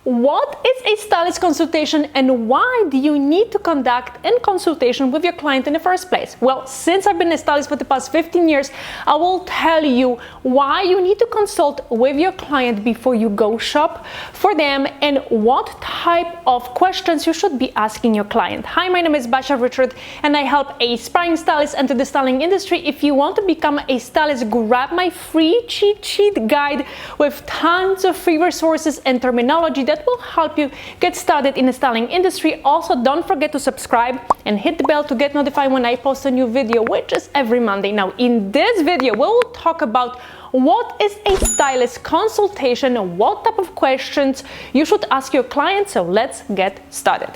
What is a stylist consultation and why do you need to conduct a consultation with your client in the first place? Well, since I've been a stylist for the past 15 years, I will tell you why you need to consult with your client before you go shop for them and what type of questions you should be asking your client. Hi, my name is Basia Richard and I help aspiring stylists enter the styling industry. If you want to become a stylist, grab my free cheat sheet guide with tons of free resources and terminology that will help you get started in the styling industry. Also, don't forget to subscribe and hit the bell to get notified when I post a new video, which is every Monday. Now, in this video, we'll talk about what is a stylist consultation and what type of questions you should ask your client. So let's get started.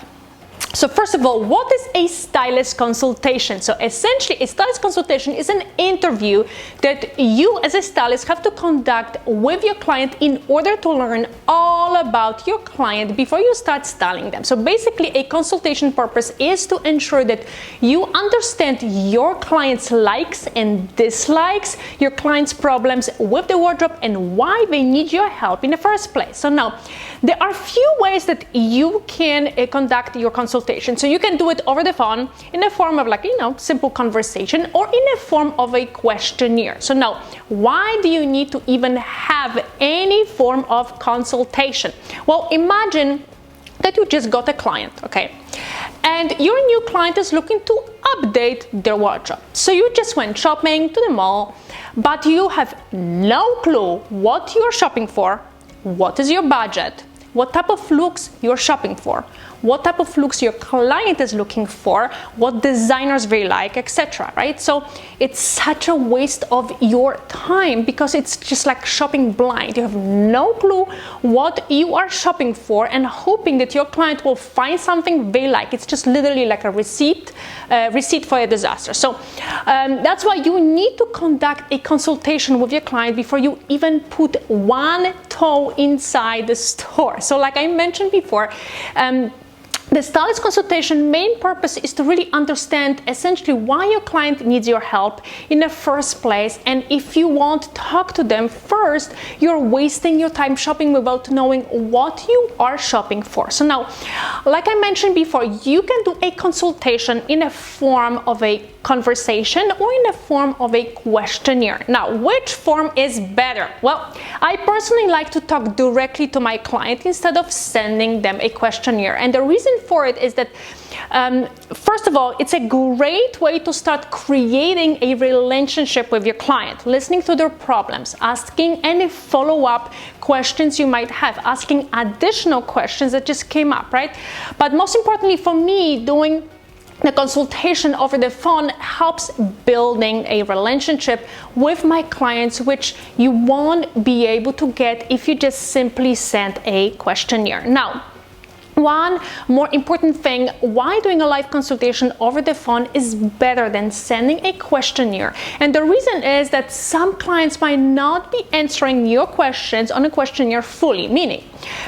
So first of all, what is a stylist consultation? So essentially, a stylist consultation is an interview that you as a stylist have to conduct with your client in order to learn all about your client before you start styling them. So basically, a consultation purpose is to ensure that you understand your client's likes and dislikes, your client's problems with the wardrobe, and why they need your help in the first place. So now, there are few ways that you can conduct your consultation. So you can do it over the phone in the form of simple conversation or in the form of a questionnaire. So now, why do you need to even have any form of consultation? Well, imagine that you just got a client, okay? And your new client is looking to update their wardrobe. So you just went shopping to the mall, but you have no clue what you're shopping for, what is your budget, what type of looks you're shopping for, what type of looks your client is looking for, what designers they like, etc. Right? So it's such a waste of your time because it's just like shopping blind. You have no clue what you are shopping for and hoping that your client will find something they like. It's just literally like a receipt for a disaster. So that's why you need to conduct a consultation with your client before you even put one toe inside the store. So like I mentioned before, the stylist consultation main purpose is to really understand essentially why your client needs your help in the first place. And if you won't talk to them first, you're wasting your time shopping without knowing what you are shopping for. So now, like I mentioned before, you can do a consultation in a form of a conversation or in the form of a questionnaire. Now, which form is better? Well, I personally like to talk directly to my client instead of sending them a questionnaire. And the reason for it is that first of all, it's a great way to start creating a relationship with your client, listening to their problems, asking any follow-up questions you might have, asking additional questions that just came up, right? But most importantly for me, doing the consultation over the phone helps building a relationship with my clients, which you won't be able to get if you just simply send a questionnaire. Now, one more important thing, why doing a live consultation over the phone is better than sending a questionnaire. And the reason is that some clients might not be answering your questions on a questionnaire fully, meaning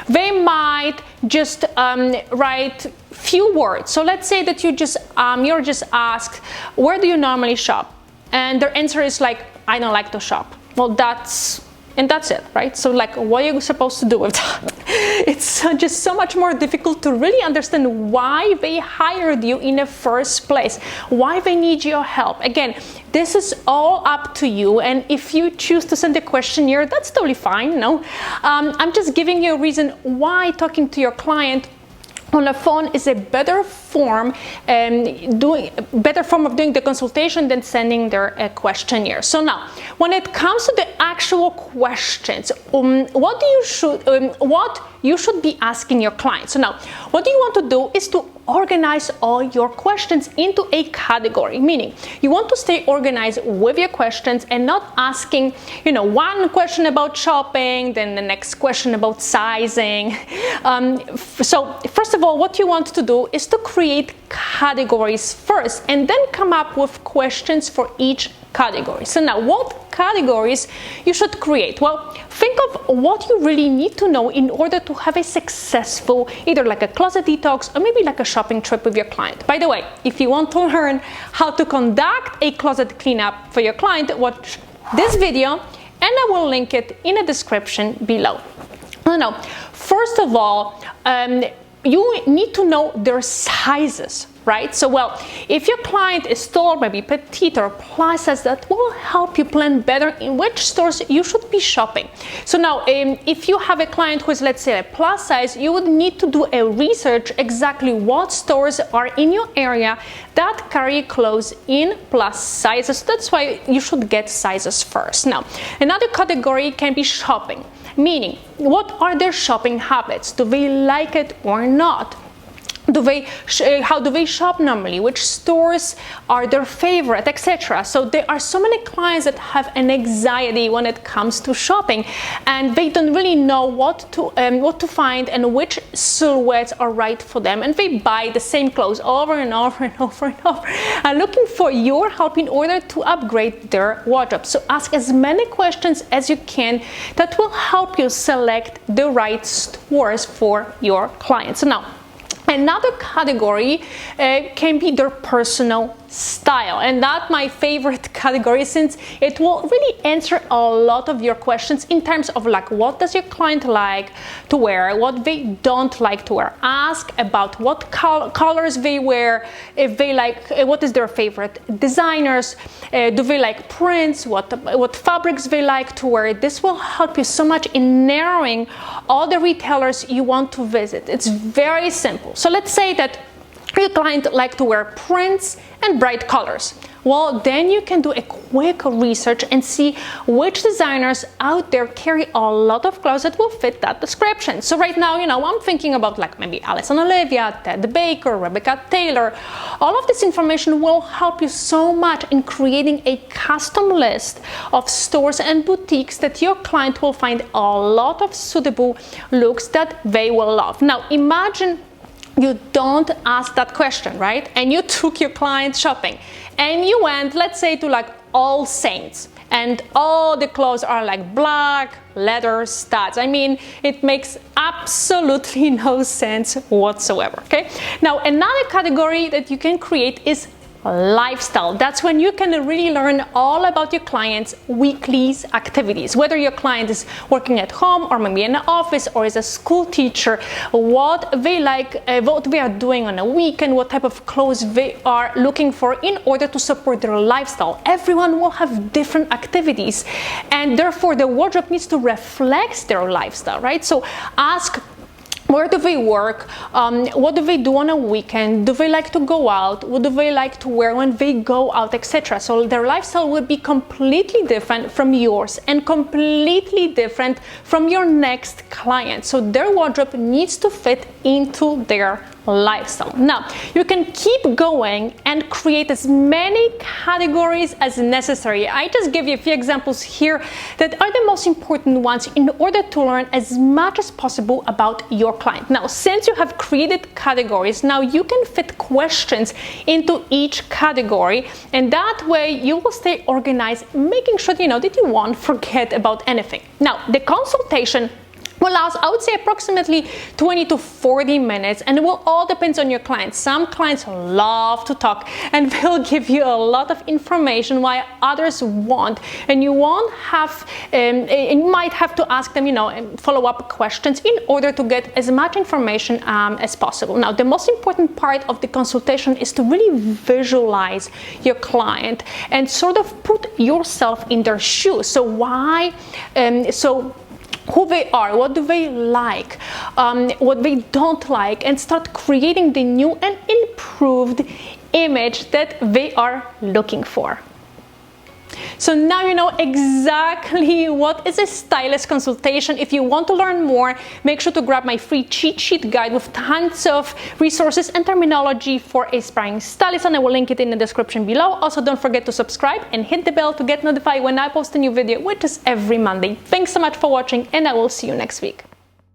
they might just write few words. So let's say that you're just asked, where do you normally shop? And their answer is like, I don't like to shop. Well, that's it, right? So like, what are you supposed to do with that? It's just so much more difficult to really understand why they hired you in the first place, why they need your help. Again, this is all up to you, and if you choose to send a questionnaire, that's totally fine. No, I'm just giving you a reason why talking to your client on the phone is a better form of doing the consultation than sending their questionnaire. So now, when it comes to the actual questions, what you should be asking your client. So now, what you want to do is to organize all your questions into a category, meaning you want to stay organized with your questions and not asking, one question about shopping, then the next question about sizing. So first of all, what you want to do is to create categories first and then come up with questions for each category. So now, what categories you should create? Well, think of what you really need to know in order to have a successful, either like a closet detox or maybe like a shopping trip with your client. By the way, if you want to learn how to conduct a closet cleanup for your client, watch this video and I will link it in the description below. No. First of all, you need to know their sizes, right? So, well, if your client is tall, maybe petite or plus size, that will help you plan better in which stores you should be shopping. So now, if you have a client who is, let's say, a plus size, you would need to do a research exactly what stores are in your area that carry clothes in plus sizes. That's why you should get sizes first. Now, another category can be shopping. Meaning, what are their shopping habits? Do they like it or not? How do they shop normally? Which stores are their favorite, etc. So there are so many clients that have an anxiety when it comes to shopping, and they don't really know what to find and which silhouettes are right for them, and they buy the same clothes over and over and over and over, and looking for your help in order to upgrade their wardrobe. So ask as many questions as you can that will help you select the right stores for your clients. So now, another category can be their personal style, and that's my favorite category, since it will really answer a lot of your questions in terms of like, what does your client like to wear, what they don't like to wear. Ask about what colors they wear, if they like, what is their favorite designers, do they like prints, what fabrics they like to wear. This will help you so much in narrowing all the retailers you want to visit. It's very simple. So let's say that your client like to wear prints and bright colors. Well, then you can do a quick research and see which designers out there carry a lot of clothes that will fit that description. So right now, I'm thinking about like maybe Alison Olivia, Ted Baker, Rebecca Taylor. All of this information will help you so much in creating a custom list of stores and boutiques that your client will find a lot of suitable looks that they will love. Now, imagine you don't ask that question, right? And you took your client shopping and you went, let's say, to like All Saints, and all the clothes are like black leather studs. I mean, it makes absolutely no sense whatsoever, okay? Now, another category that you can create is lifestyle. That's when you can really learn all about your client's weekly activities, whether your client is working at home or maybe in an office or is a school teacher, what they like, what they are doing on a weekend, what type of clothes they are looking for in order to support their lifestyle. Everyone will have different activities, and therefore the wardrobe needs to reflect their lifestyle, right? So ask, where do they work? What do they do on a weekend? Do they like to go out? What do they like to wear when they go out, etc.? So their lifestyle will be completely different from yours and completely different from your next client. So their wardrobe needs to fit into their lifestyle. Now, you can keep going and create as many categories as necessary. I just give you a few examples here that are the most important ones in order to learn as much as possible about your client. Now, since you have created categories, now you can fit questions into each category, and that way you will stay organized, making sure that you won't forget about anything. Now, the consultation will last, I would say, approximately 20 to 40 minutes, and it will all depend on your clients. Some clients love to talk and they'll give you a lot of information, while others won't, and you won't have, you might have to ask them, follow-up questions in order to get as much information as possible. Now, the most important part of the consultation is to really visualize your client and sort of put yourself in their shoes. So who they are, what do they like, what they don't like, and start creating the new and improved image that they are looking for. So now you know exactly what is a stylist consultation. If you want to learn more, make sure to grab my free cheat sheet guide with tons of resources and terminology for aspiring stylists, and I will link it in the description below. Also, don't forget to subscribe and hit the bell to get notified when I post a new video, which is every Monday. Thanks so much for watching, and I will see you next week.